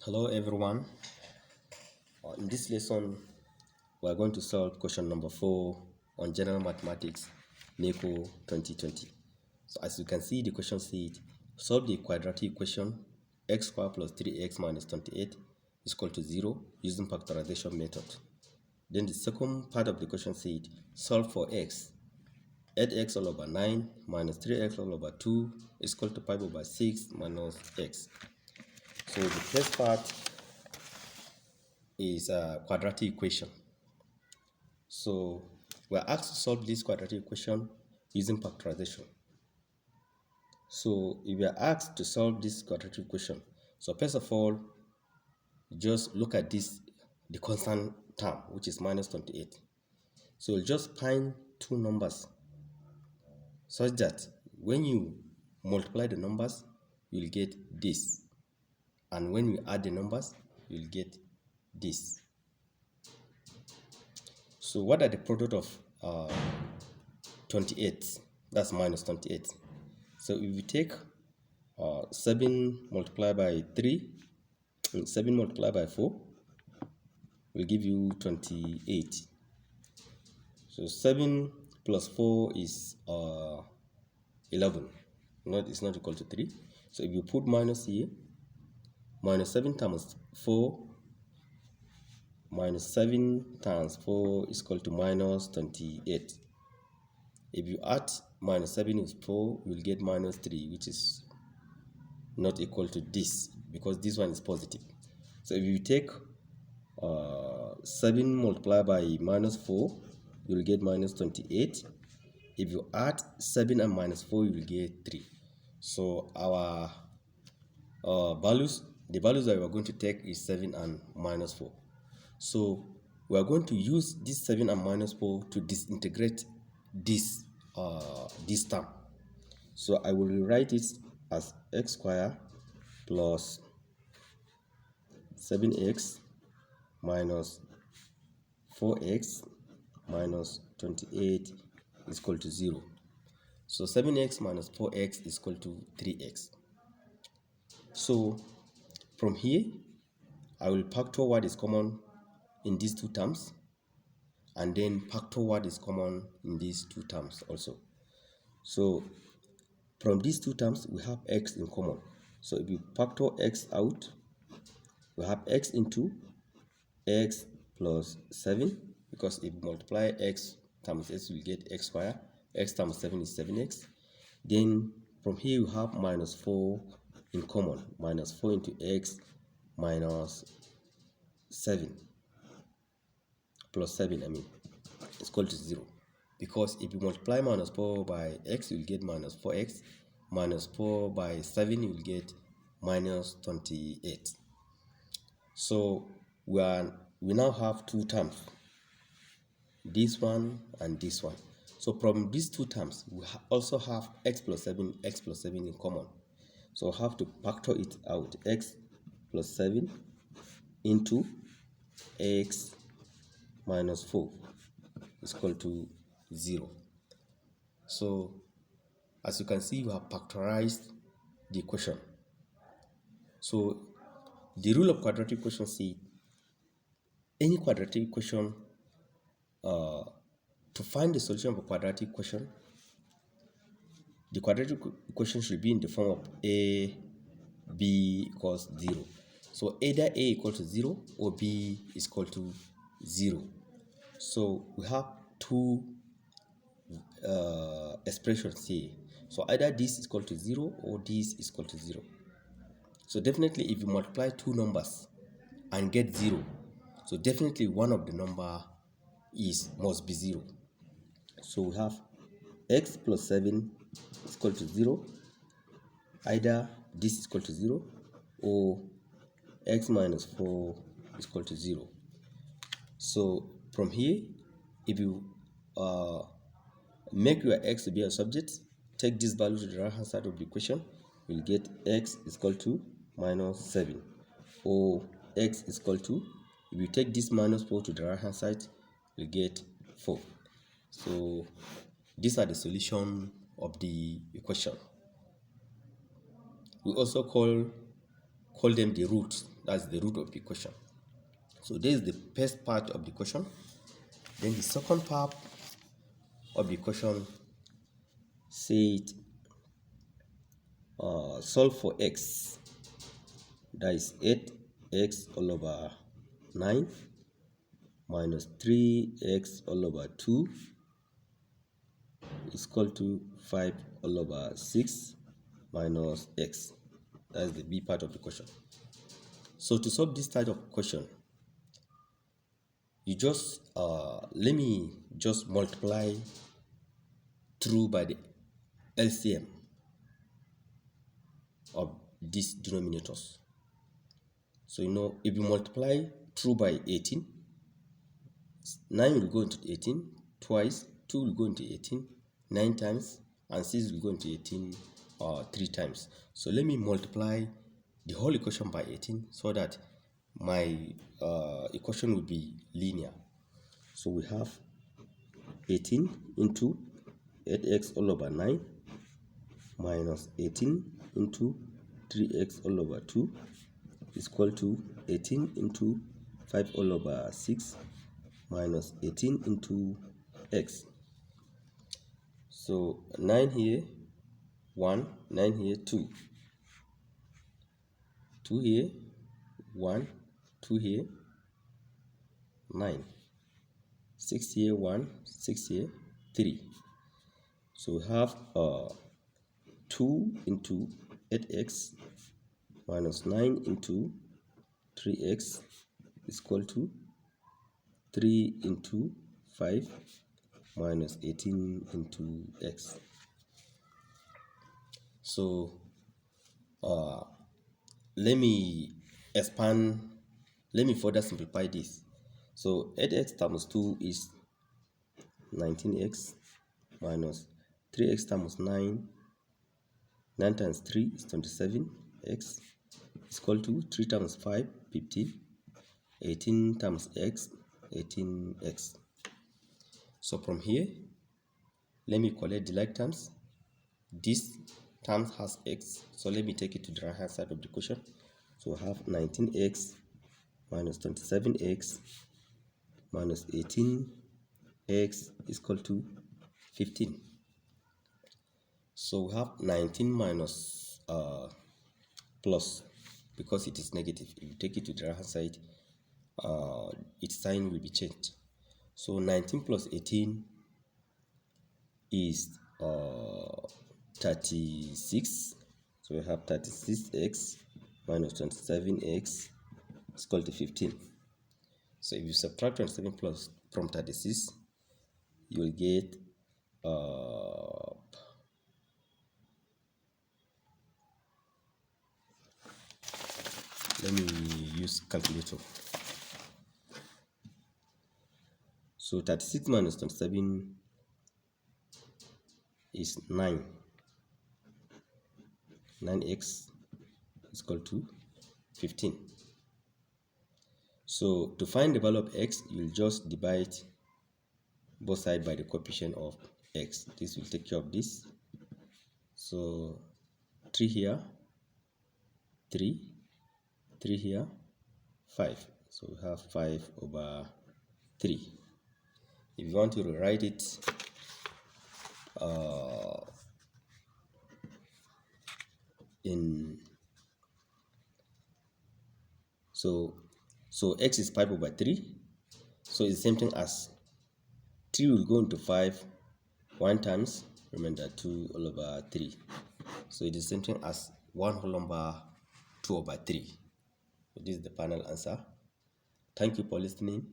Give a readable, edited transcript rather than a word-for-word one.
Hello everyone. In this lesson, we are going to solve question number 4 on General Mathematics, Neco 2020. So as you can see, the question said, solve the quadratic equation x squared plus 3x minus 28 is equal to 0 using factorization method. Then the second part of the question said, solve for x. 8x all over 9 minus 3x all over 2 is equal to 5 over 6 minus x. So the first part is a quadratic equation. So we're asked to solve this quadratic equation using factorization. So if we are asked to solve this quadratic equation, so first of all, just look at this, the constant term, which is minus 28. So we'll just find two numbers such that when you multiply the numbers, you'll get this. And when you add the numbers, you'll get this. So what are the product of 28? That's minus 28. So if we take 7 multiplied by 3, 7 multiplied by 4 will give you 28. So 7 plus 4 is 11. It's not equal to 3. So if you put minus here, minus 7 times 4, minus 7 times 4 is equal to minus 28. If you add minus 7 with 4, you will get minus 3, which is not equal to this, because this one is positive. So if you take 7 multiplied by minus 4, you will get minus 28. If you add 7 and minus 4, you will get 3. So our the values that we are going to take is 7 and minus 4. So we are going to use this 7 and minus 4 to disintegrate this term. So I will rewrite it as x squared plus 7x minus 4x minus 28 is equal to 0. So 7x minus 4x is equal to 3x. So from here, I will factor what is common in these two terms, and then factor what is common in these two terms also. So from these two terms, we have x in common. So if you factor x out, we have x into x plus 7, because if you multiply x times x, we get x squared. X times 7 is 7x. Then from here, you have minus 4 in common. Minus 4 into x minus 7 plus 7, is equal to 0. Because if you multiply minus 4 by x, you will get minus 4x. Minus 4 by 7, you will get minus 28. So we now have two terms, this one and this one. So from these two terms, we also have x plus 7 in common. So we have to factor it out. X plus 7 into x minus 4 is equal to 0. So as you can see, we have factorized the equation. So the rule of quadratic equation says any quadratic equation, to find the solution of a quadratic equation, the quadratic equation should be in the form of a b equals 0. So either a equal to 0 or b is equal to 0. So we have two expressions here. So either this is equal to 0 or this is equal to 0. So definitely if you multiply two numbers and get 0, so definitely one of the number must be 0. So we have x plus 7 is equal to 0. Either this is equal to 0 or x minus 4 is equal to 0. So from here, if you make your x to be a subject, take this value to the right hand side of the equation, you'll get x is equal to minus 7. Or x is equal to, if you take this minus 4 to the right hand side, you get 4. So these are the solution of the equation. We also call them the roots. That's the root of the equation. So this is the first part of the equation. Then the second part of the equation said solve for x, that is 8x all over 9 minus 3x all over 2 is equal to 5 all over 6 minus x. That's the B part of the question. So to solve this type of question, you just let me just multiply through by the LCM of these denominators. So if you multiply through by 18, 9 will go into 18 twice, 2 will go into 18 9 times, and 6 will go into 18 3 times. So let me multiply the whole equation by 18 so that my equation will be linear. So we have 18 into 8x all over 9 minus 18 into 3x all over 2 is equal to 18 into 5 all over 6 minus 18 into x. So 9 here, 1, 9 here, 2. 2 here, 1, 2 here, 9. 6 here, 1, 6 here, 3. So we have 2 into 8x minus 9 into 3x is equal to 3 into 5 minus 18 into x. So let me further simplify this. So 8x times 2 is 19x minus 3x times 9 times 3 is 27x is equal to 3 times 5 15, 18 times x 18x. So from here, let me collect the like terms. This term has x, so let me take it to the right hand side of the equation. So I have 19x minus 27x minus 18x is equal to 15. So we have 19 minus plus, because it is negative. If you take it to the right hand side, its sign will be changed. So 19 plus 18 is 36. So we have 36x minus 27x is equal to 15. So if you subtract 27 plus from 36, you will get let me use calculator. So 36 minus 27 is 9. 9x is equal to 15. So to find the value of x, you will just divide both sides by the coefficient of x. This will take care of this. So 3 here, 3 here, 5. So we have 5 over 3. If you want to rewrite it so x is 5 over 3. So it's the same thing as 3 will go into 5 1 times, remember 2 all over 3. So it is the same thing as 1 whole number 2 over 3. So this is the final answer. Thank you for listening.